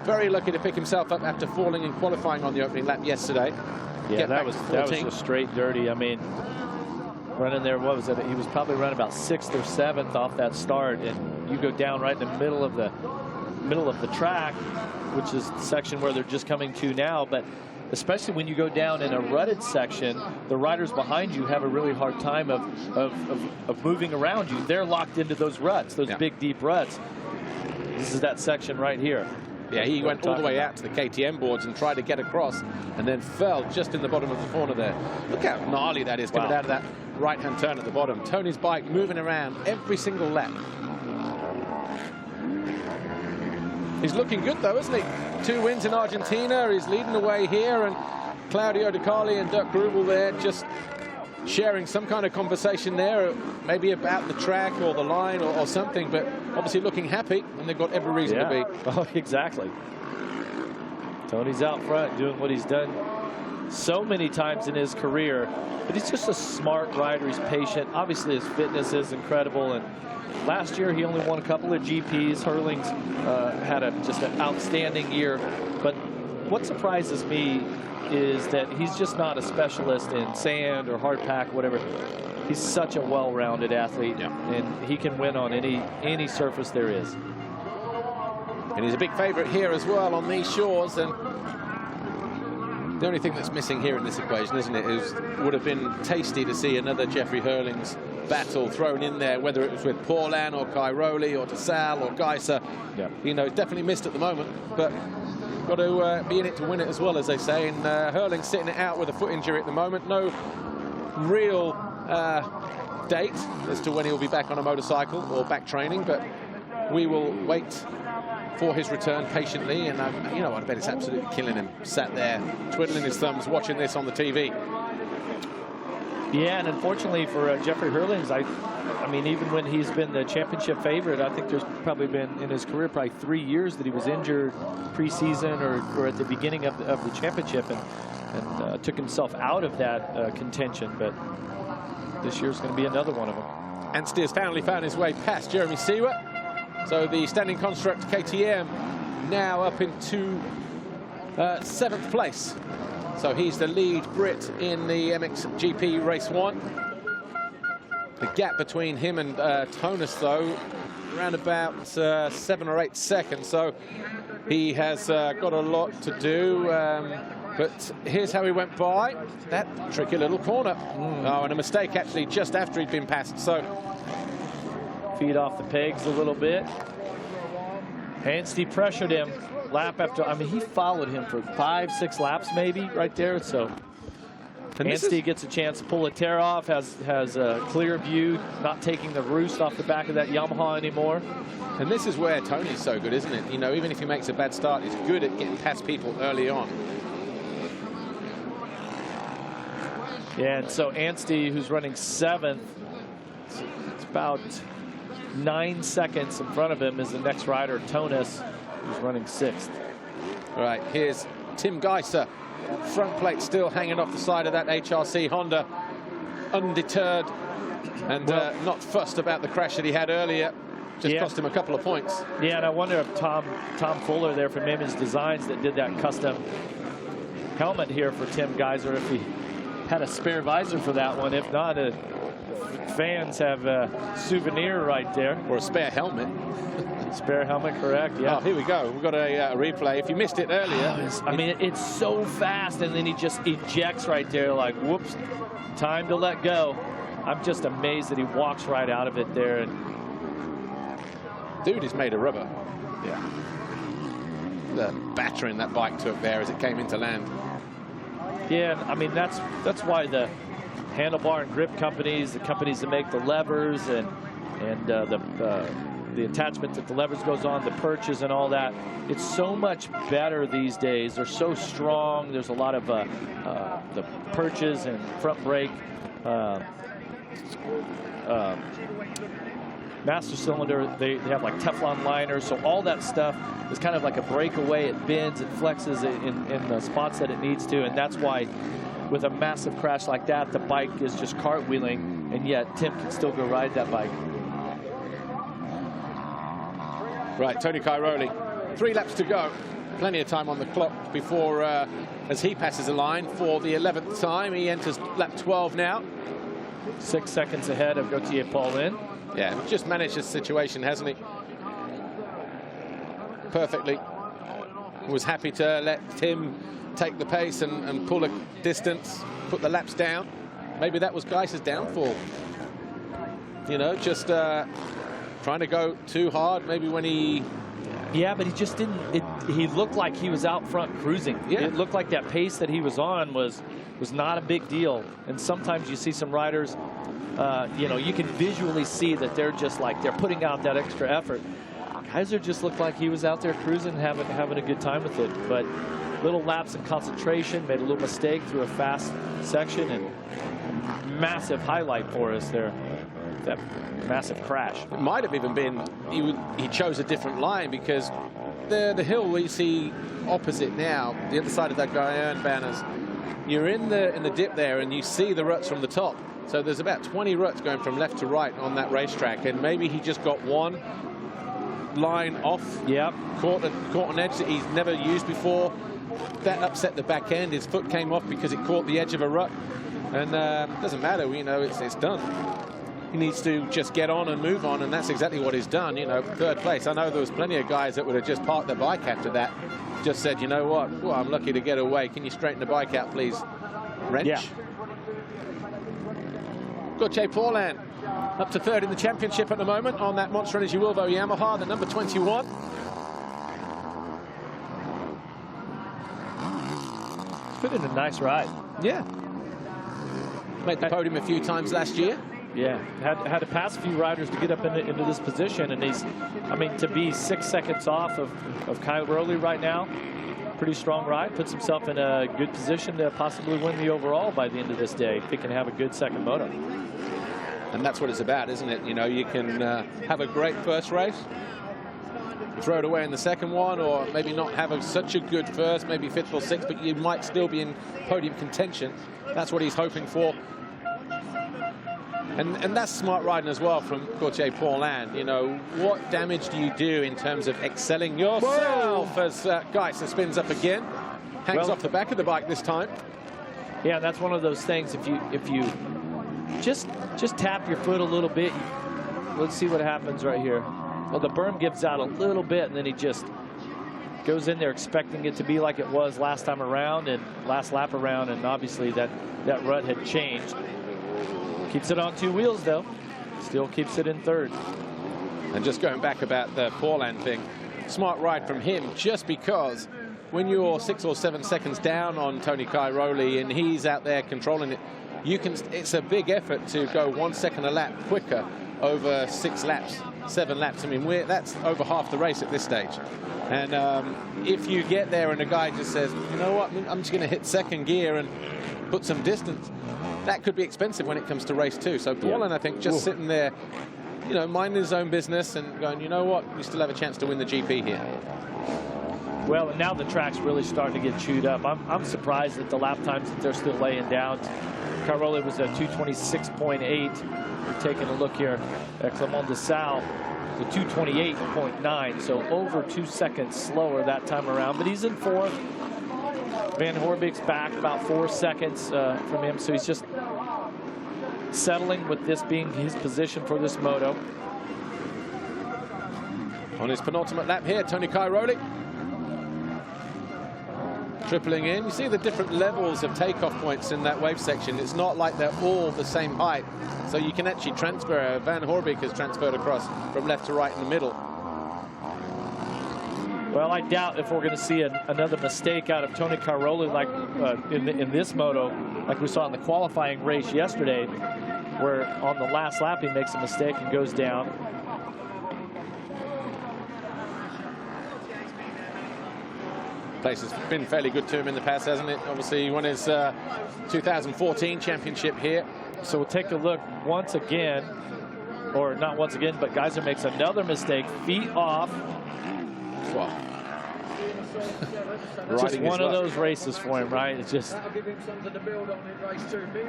Very lucky to pick himself up after falling in qualifying on the opening lap yesterday. Yeah, that was just straight dirty. I mean, running there, what was it? He was probably running about 6th or 7th off that start, and you go down right in the middle of the track, which is the section where they're just coming to now. But especially when you go down in a rutted section, the riders behind you have a really hard time of moving around you. They're locked into those ruts, those big, deep ruts. This is that section right here. Yeah, he went all the way out to the KTM boards and tried to get across and then fell just in the bottom of the corner there. Look how gnarly that is coming out of that right-hand turn at the bottom. Tony's bike moving around every single lap. He's looking good, though, isn't he? 2 wins in Argentina. He's leading the way here, and Claudio De Carli and Dirk Grubel there just sharing some kind of conversation there, maybe about the track or the line or something, but obviously looking happy, and they've got every reason to be. Oh, exactly. Tony's out front doing what he's done so many times in his career, but he's just a smart rider. He's patient. Obviously, his fitness is incredible, and last year he only won a couple of GPs. Hurling's had just an outstanding year, but what surprises me is that he's just not a specialist in sand or hard pack, whatever. He's such a well-rounded athlete, and he can win on any surface there is. And he's a big favorite here as well on these shores. And the only thing that's missing here in this equation, isn't it, is would have been tasty to see another Jeffrey Hurling's battle thrown in there, whether it was with Paulin or Cairoli or Desalle or Gajser. You know, definitely missed at the moment, but got to be in it to win it as well, as they say. And Hurling's sitting it out with a foot injury at the moment. No real date as to when he'll be back on a motorcycle or back training, but we will wait for his return patiently. And you know, I bet it's absolutely killing him, sat there twiddling his thumbs watching this on the TV. Yeah, and unfortunately for Jeffrey Hurlings, I mean, even when he's been the championship favorite, I think there's probably been in his career probably 3 years that he was injured preseason or at the beginning of the championship, and took himself out of that contention. But this year's going to be another one of them. Anstey has finally found his way past Jeremy Stewart. So the standing construct KTM now up into 7th place. So he's the lead Brit in the MXGP Race 1. The gap between him and Tonus, though, around about 7 or 8 seconds. So he has got a lot to do. But here's how he went by that tricky little corner. Oh, and a mistake actually just after he'd been passed. So feet off the pegs a little bit. Anstey pressured him lap after. I mean, he followed him for 5-6 laps maybe right there. So Anstey gets a chance to pull a tear off, has a clear view, not taking the roost off the back of that Yamaha anymore. And this is where Tony's so good, isn't it? You know, even if he makes a bad start, he's good at getting past people early on. Yeah, and so Anstey, who's running 7th, it's about 9 seconds in front of him is the next rider, Tonus, who's running 6th. Right, here's Tim Gasjer. Front plate still hanging off the side of that HRC Honda, undeterred and not fussed about the crash that he had earlier. Just cost him a couple of points. Yeah, and I wonder if Tom Fuller there from Image Designs that did that custom helmet here for Tim Gasjer, if he had a spare visor for that one. If not, fans have a souvenir right there. Or a spare helmet. Spare helmet, correct, yeah. Oh, here we go. We've got a replay. If you missed it earlier. I mean, it's so fast, and then he just ejects right there like, whoops, time to let go. I'm just amazed that he walks right out of it there. And dude is made of rubber. Yeah. The battering that bike took there as it came into land. Yeah, I mean, that's why the handlebar and grip companies, the companies that make the levers and the attachment that the levers goes on, the perches and all that, it's so much better these days. They're so strong. There's a lot of the perches and front brake, master cylinder, they have like Teflon liners, so all that stuff is kind of like a breakaway. It bends, it flexes in the spots that it needs to, and that's why with a massive crash like that, the bike is just cartwheeling, and yet Tim can still go ride that bike. Right, Tony Cairoli, 3 laps to go. Plenty of time on the clock before, as he passes the line for the 11th time. He enters lap 12 now. 6 seconds ahead of Gautier Paulin. Yeah, just managed this situation, hasn't he? Perfectly. Was happy to let Tim take the pace and pull a distance, put the laps down. Maybe that was Gajser's downfall. You know, just trying to go too hard, maybe when he... Yeah, but he just didn't... he looked like he was out front cruising. Yeah. It looked like that pace that he was on was not a big deal. And sometimes you see some riders, you know, you can visually see that they're just like, they're putting out that extra effort. Gajser just looked like he was out there cruising, having a good time with it. But little lapse in concentration, made a little mistake through a fast section, and massive highlight for us there. That massive crash. It might have even been he chose a different line, because up the hill where you see opposite now, the other side of that Gajser banners, you're in the dip there and you see the ruts from the top. So there's about 20 ruts going from left to right on that racetrack, and maybe he just got one line off. Yep. Caught an edge that he's never used before. That upset the back end. His foot came off because it caught the edge of a rut. And it doesn't matter, you know, it's done. He needs to just get on and move on, and that's exactly what he's done. You know, third place. I know there was plenty of guys that would have just parked their bike after that. Just said, you know what, well, I'm lucky to get away. Can you straighten the bike out, please? Wrench. Yeah. Gautier Paulin up to third in the championship at the moment on that Monster Energy Wilvo Yamaha, the number 21. Put in a nice ride. Yeah. Made the podium a few times last year. Yeah, had to pass a few riders to get up into this position, and he's, I mean, to be 6 seconds off of Cairoli right now, pretty strong ride, puts himself in a good position to possibly win the overall by the end of this day if he can have a good second moto. And that's what it's about, isn't it? You know, you can have a great first race, throw it away in the second one, or maybe not have such a good first, maybe fifth or sixth, but you might still be in podium contention. That's what he's hoping for. And that's smart riding as well from Gautier Paulin. You know, what damage do you do in terms of excelling yourself? Whoa. As Gajser spins up again, hangs off the back of the bike this time. Yeah, that's one of those things. If you just tap your foot a little bit, let's see what happens right here. Well, the berm gives out a little bit, and then he just goes in there expecting it to be like it was last time around and last lap around, and obviously that rut had changed. Keeps it on two wheels, though. Still keeps it in third. And just going back about the Paulin thing, smart ride from him, just because when you're 6 or 7 seconds down on Tony Cairoli and he's out there controlling it, it's a big effort to go 1 second a lap quicker over 6 laps, 7 laps. I mean, that's over half the race at this stage. And if you get there and a guy just says, you know what, I'm just going to hit second gear and put some distance, that could be expensive when it comes to race 2. So Paulin, I think, just sitting there, you know, minding his own business and going, you know what, we still have a chance to win the GP here. Well, and now the track's really starting to get chewed up. I'm surprised at the lap times that they're still laying down. Cairoli was a 226.8. We're taking a look here at Clement Desalle, the 228.9. So over 2 seconds slower that time around. But he's in fourth. Van Horbig's back about 4 seconds from him. So he's just settling with this being his position for this moto. On his penultimate lap here, Tony Cairoli. Tripling in. You see the different levels of takeoff points in that wave section. It's not like they're all the same height. So you can actually transfer. Van Horbig has transferred across from left to right in the middle. Well, I doubt if we're going to see another mistake out of Tony Cairoli like in this moto, like we saw in the qualifying race yesterday, where on the last lap he makes a mistake and goes down. Place has been fairly good to him in the past, hasn't it? Obviously, he won his 2014 championship here. So we'll take a look once again, or not once again, but Gajser makes another mistake, feet off. Well, just one of those races for him, right? It's just.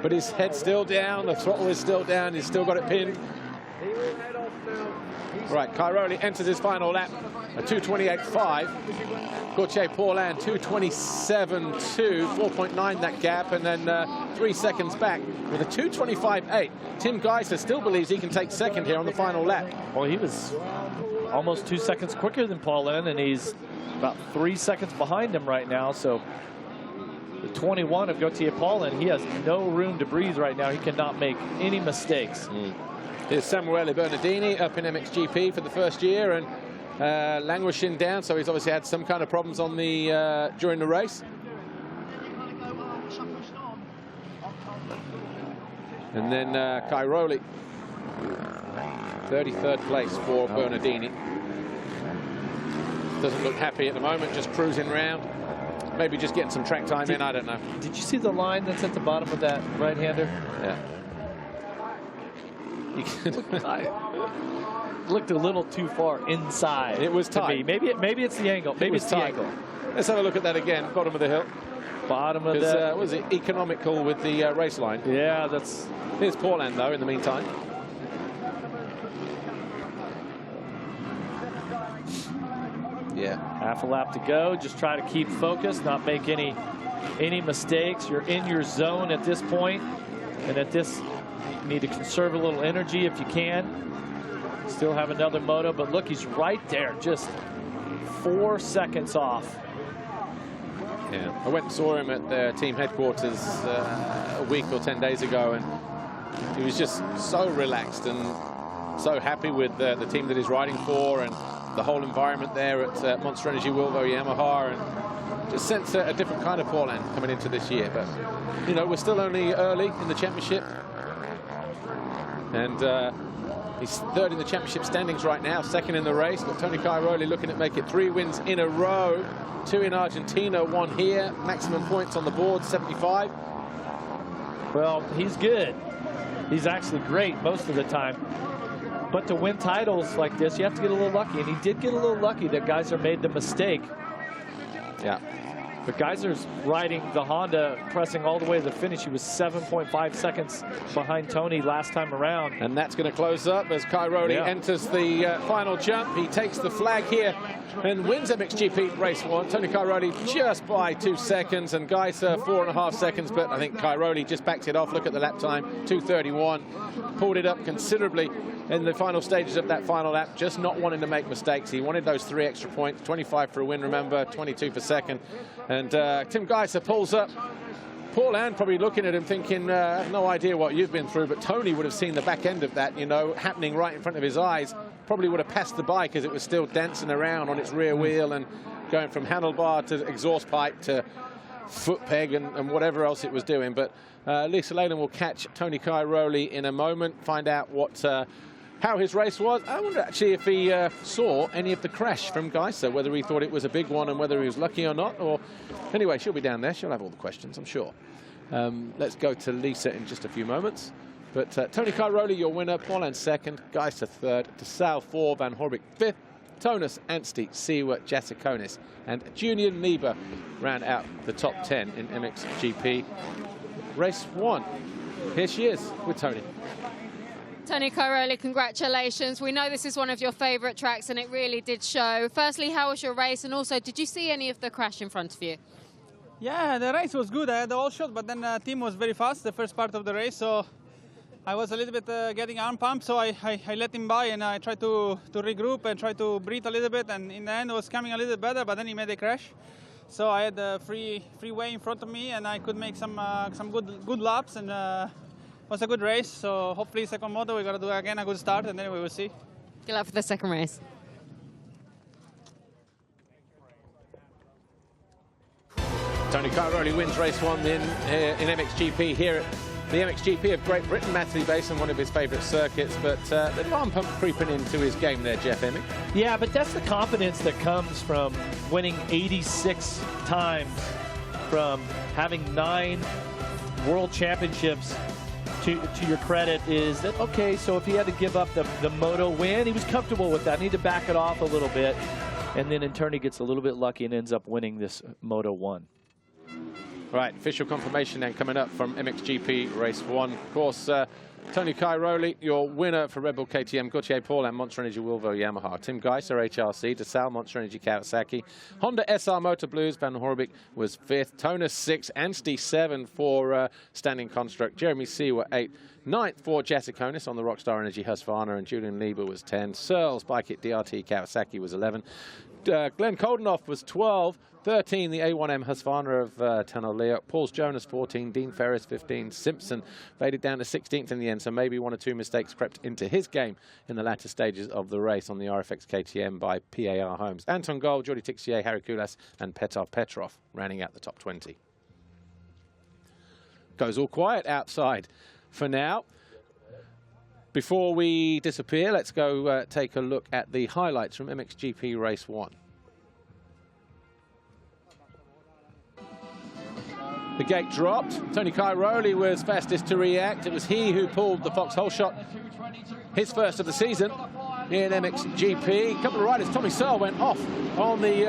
But his head's still down, the throttle is still down, he's still got it pinned. Right, Cairoli enters his final lap, a 2:28.5. Gautier Paulin 2:27.2, 4.9 that gap, and then 3 seconds back with a 2:25.8. Tim Gasjer still believes he can take second here on the final lap. Well, he was almost 2 seconds quicker than Paulin, and he's about 3 seconds behind him right now. So the 21 of Gautier Paulin, he has no room to breathe right now. He cannot make any mistakes. Here's Samuele Bernardini up in MXGP for the first year and languishing down, so he's obviously had some kind of problems on the during the race. And then Cairoli, 33rd place for Bernardini. Doesn't look happy at the moment, just cruising around. Maybe just getting some track time in, I don't know. Did you see the line that's at the bottom of that right-hander? Yeah. Looked a little too far inside. It was tight. Maybe it's the angle. Maybe it's the angle. Let's have a look at that again. Bottom of the hill. Bottom of the. Was it economical with the race line? Yeah, that's. Here's Paulin though. In the meantime. Yeah. Half a lap to go. Just try to keep focused, not make any mistakes. You're in your zone at this point, and at this, you need to conserve a little energy if you can. Still have another moto, but look, he's right there, just 4 seconds off. Yeah, I went and saw him at the team headquarters a week or 10 days ago, and he was just so relaxed and so happy with the team that he's riding for and the whole environment there at Monster Energy Wilvo Yamaha, and just sense a different kind of Paulin coming into this year. But, you know, we're still only early in the championship, and he's third in the championship standings right now, second in the race. But Tony Cairoli looking at make it 3 wins in a row. 2 in Argentina, 1 here. Maximum points on the board, 75. Well, he's good. He's actually great most of the time. But to win titles like this, you have to get a little lucky. And he did get a little lucky that Gajser made the mistake. Yeah. But Gajser's riding the Honda, pressing all the way to the finish. He was 7.5 seconds behind Tony last time around. And that's going to close up as Cairoli enters the final jump. He takes the flag here and wins MXGP race 1. Tony Cairoli just by 2 seconds, and Gajser 4.5 seconds. But I think Cairoli just backs it off. Look at the lap time, 2:31. Pulled it up considerably in the final stages of that final lap, just not wanting to make mistakes. He wanted those 3 extra points, 25 for a win, remember, 22 for second. And Tim Gasjer pulls up. Paulin probably looking at him thinking, I have no idea what you've been through, but Tony would have seen the back end of that, you know, happening right in front of his eyes. Probably would have passed the bike as it was still dancing around on its rear wheel and going from handlebar to exhaust pipe to foot peg and whatever else it was doing. But Lisa Leyland will catch Tony Cairoli in a moment, find out what how his race was. I wonder actually if he saw any of the crash from Gajser, whether he thought it was a big one and whether he was lucky or not. Or anyway, she'll be down there. She'll have all the questions, I'm sure. Let's go to Lisa in just a few moments. But Tony Cairoli, your winner. Paulin second. Gajser third. Desalle 4. Van Horbik 5th. Tonus, Anstey, Siwa, Jasikonis, and Julian Niebuhr round out the top 10 in MXGP race 1. Here she is with Tony. Tony Cairoli, congratulations. We know this is one of your favourite tracks, and it really did show. Firstly, how was your race? And also, did you see any of the crash in front of you? Yeah, the race was good. I had the Holeshot, but then Tim was very fast the first part of the race, so I was a little bit getting arm pumped, so I let him by, and I tried to regroup and try to breathe a little bit, and in the end it was coming a little bit better, but then he made a crash. So I had a free way in front of me, and I could make some good laps, and it was a good race. So hopefully second moto we got to do again a good start, and then we will see. Good luck for the second race. Tony Cairoli wins race 1 in MXGP here at the MXGP of Great Britain. Matterley Basin, one of his favourite circuits, but the arm pump creeping into his game there, Jeff Emmett. Yeah, but that's the confidence that comes from winning 86 times, from having 9 world championships. To your credit is that, okay, so if he had to give up the moto win, he was comfortable with that. Need to back it off a little bit. And then in turn, he gets a little bit lucky and ends up winning this Moto 1. Right, official confirmation then coming up from MXGP Race 1. Of course, Tony Cairoli, your winner for Red Bull KTM, Gautier Paulin, Monster Energy Wilvo Yamaha. Tim Gajser, HRC, Desalle, Monster Energy Kawasaki. Honda SR Motor Blues, Van Horbik was 5th. Tonus 6th, Anstey 7 for standing construct. Jeremy Siwa 8th. 9th for Jasikonis on the Rockstar Energy Husqvarna, and Julian Lieber was 10. Searles, Bike It DRT Kawasaki was 11. Glenn Koldenoff was 12. 13, the A1M Husqvarna of Tano Leo. Pauls Jonas, 14. Dean Ferris, 15. Simpson faded down to 16th in the end, so maybe 1 or 2 mistakes crept into his game in the latter stages of the race on the RFX KTM by PAR Homes. Anton Gold, Jordi Tixier, Harry Koulas, and Petar Petrov rounding out the top 20. Goes all quiet outside for now. Before we disappear, let's go take a look at the highlights from MXGP Race 1. The gate dropped. Tony Cairoli was fastest to react. It was he who pulled the FOX Holeshot, his first of the season in MXGP. A couple of riders, Tommy Searle went off on the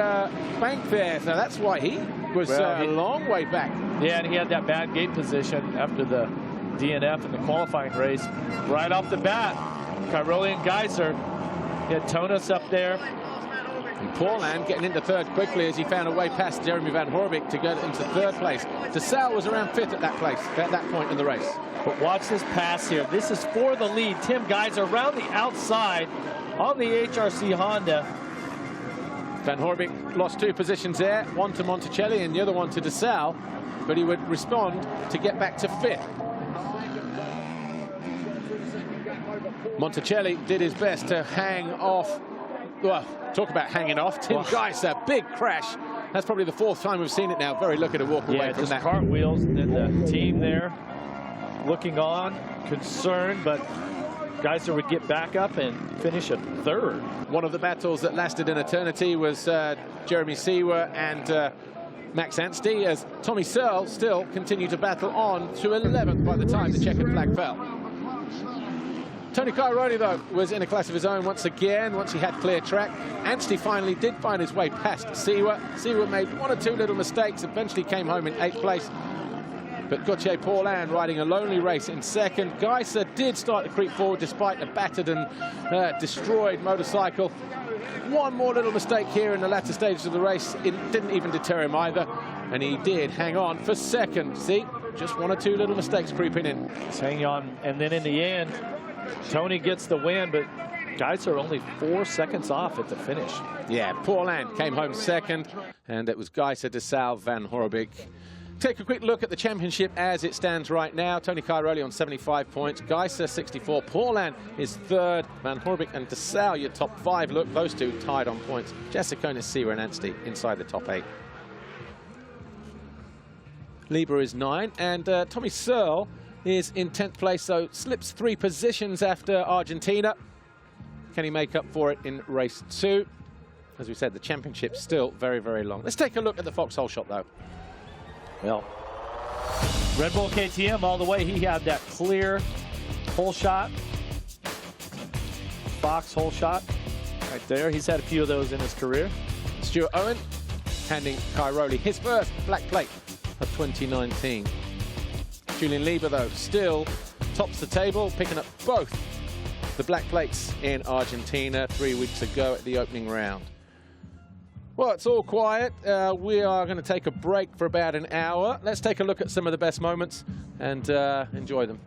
bank there, so that's why he was a long way back. Yeah, and he had that bad gate position after the DNF in the qualifying race. Right off the bat, Cairoli and Gajser. He had Tonis up there. And Paulin getting into third quickly as he found a way past Jeremy Van Horbik to get into third place. Desalle was around fifth at that point in the race. But watch this pass here. This is for the lead. Tim Gasjer around the outside on the HRC Honda. Van Horbik lost 2 positions there, one to Monticelli and the other one to Desalle, but he would respond to get back to 5th. Monticelli did his best to hang off. Well, talk about hanging off. Tim Gasjer, big crash. That's probably the 4th time we've seen it now. Very lucky to walk away from that. Cartwheels, and then the team there looking on, concerned, but Gajser would get back up and finish at 3rd. One of the battles that lasted an eternity was Jeremy Seewer and Max Anstey, as Tommy Searle still continued to battle on to 11th by the time the checkered flag fell. Tony Cairoli, though, was in a class of his own once again, once he had clear track. Anstey finally did find his way past Seewer. Seewer made 1 or 2 little mistakes, eventually came home in 8th place. But Gautier Paulin riding a lonely race in 2nd. Gajser did start to creep forward despite a battered and destroyed motorcycle. 1 more little mistake here in the latter stages of the race. It didn't even deter him either. And he did hang on for 2nd. See, just 1 or 2 little mistakes creeping in. He's hanging on, and then in the end, Tony gets the win, but Gajser only 4 seconds off at the finish. Yeah, Paulin came home 2nd, and it was Gajser, Desalle, Van Horbik. Take a quick look at the championship as it stands right now. Tony Cairoli on 75 points, Gajser 64, Paulin is 3rd, Van Horbik and Desalle your top 5. Look, those 2 tied on points. Jessica, Seewer and Anstey inside the top 8. Lieber is 9, and Tommy Searle is in 10th place, so slips 3 positions after Argentina. Can he make up for it in race 2? As we said, the championship's still very, very long. Let's take a look at the FOX Holeshot, though. Well, Red Bull KTM all the way. He had that clear hole shot. FOX Holeshot right there. He's had a few of those in his career. Stuart Owen handing Cairoli his first black plate of 2019. Julian Lieber, though, still tops the table, picking up both the black plates in Argentina 3 weeks ago at the opening round. Well, it's all quiet. We are going to take a break for about an hour. Let's take a look at some of the best moments and enjoy them.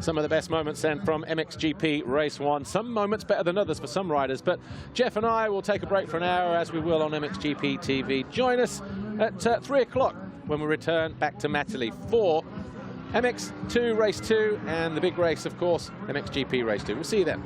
Some of the best moments then from MXGP Race 1. Some moments better than others for some riders, but Jeff and I will take a break for an hour, as we will on MXGP TV. Join us at 3 o'clock when we return back to Matterley for MX2 Race 2 and the big race, of course, MXGP Race 2. We'll see you then.